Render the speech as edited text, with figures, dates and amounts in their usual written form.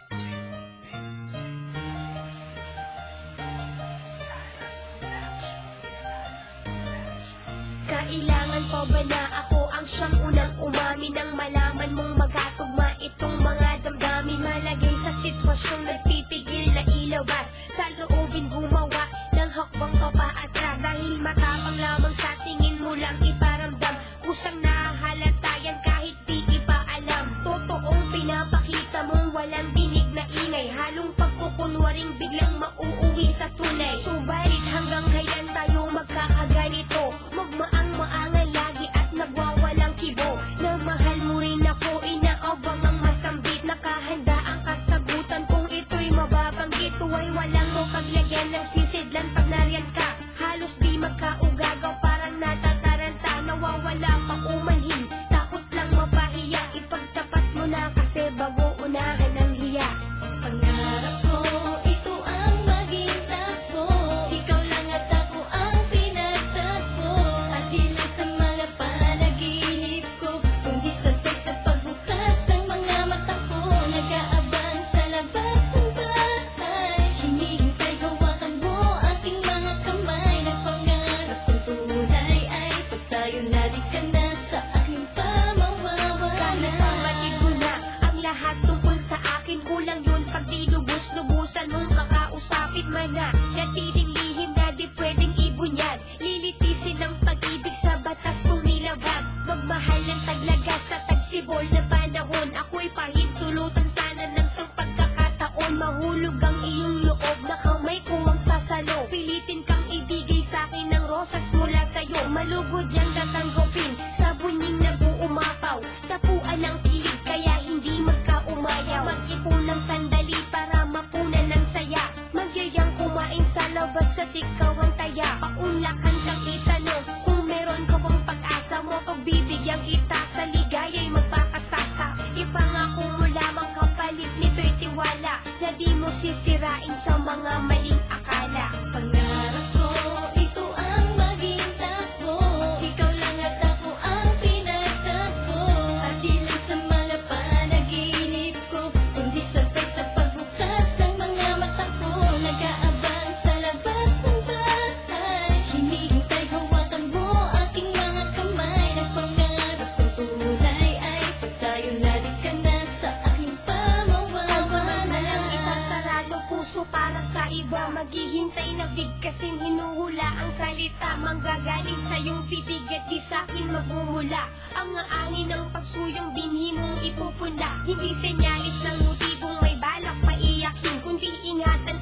Kailangan pa ba na ako ang siyang unang umamin nang malaman mong magkatugma itong mga damdamin? Malagay sa sitwasyong nagpipigil na ilabas, sa loobin gumawa ng hakbang papaatras. Dahil matapang lamang sa tingin mo lang iparamdam, kusang nahahalata yan kahit di ipaalam. Totoong pinapakita mong walang dinig na ingay, halong pagkukunwaring biglang mauuwi sa tunay. Subalit hanggang kailan tayo magkakaganito? Magmaang-maangan lagi at nagwawalang kibo. Na mahal mo rin ako, inaabang ang masambit. Nakahanda ang kasagutan kung ito'y mababanggit. Tuwa'y walang mo paglagyan ng sisidlan pag nariyan ka. Halos di magkaugagaw, parang natataranta. Nawawala pa umanhin, takot lang mapahiya. Ipagtapat mo na kasi bago unahan ang hiya. Pangarap ko, ito ang maging takbo. Ikaw lang at ako ang pinagtakbo. At di lang sa mga panaginip ko, kundi sabay sa pagbukas ng mga mata ko. Nag-aabang sa labas ng bahay, hinihintay hawakan mo aking mga kamay. Nagpangarap kong tunay ay pag tayo na di ka na sa aking pamawawala. Kahit pamatid mo na ang lahat tungkol sa akin, kulang yun pag di lubos-lubusan mong kakausapin man na. Natiling lihim na di pwedeng ibunyag, lilitisin ang pag-ibig sa batas kong nilabag. Magmahal ng taglaga sa tagsibol na panahon, ako'y pahintulutan sana ng isang pagkakataon. Mahulog ang iyong loob na kamay ko ang sasalo, pilitin kang ibigay sa'kin ng rosas mula sa'yo. Malugod yang tatanggapin sa bunying nag-uumapaw, tapuan ng kilig kaya hindi magkaumayaw. Mag-ipon ng sandali para mapunan ng saya, magyayang kumain sa labas at ikaw ang taya. Paunlakan kang itanong kung meron ka bang pag-asa mo, pagbibigyan kita sa ligaya'y magpakasaka. Ipangako mo lamang kapalit nito'y tiwala, na di mo sisirain sa mga maling akala. Pangarap ko, ito ang maging takbo. Ikaw lang at ako ang pinagtakbo. At di lang sa mga panaginip ko, kundi sabay sa pagbukas ng mga mata ko. Nag-aabang sa labas ng bahay, hinihintay hawakan mo aking mga kamay. Nagpangarap kong tunay ay pag tayo na di ka na sa aking pamawawala. Walang isasarado puso para sa iba, maghihintay na bigkasin hinuhula ang salita. Manggagaling sa iyong bibig at di sa'kin magmumula ang aangin ng pagsuyong binhi mong ipupunla. Hindi senyalis ng motibong may balak paiyakin, kundi ingatan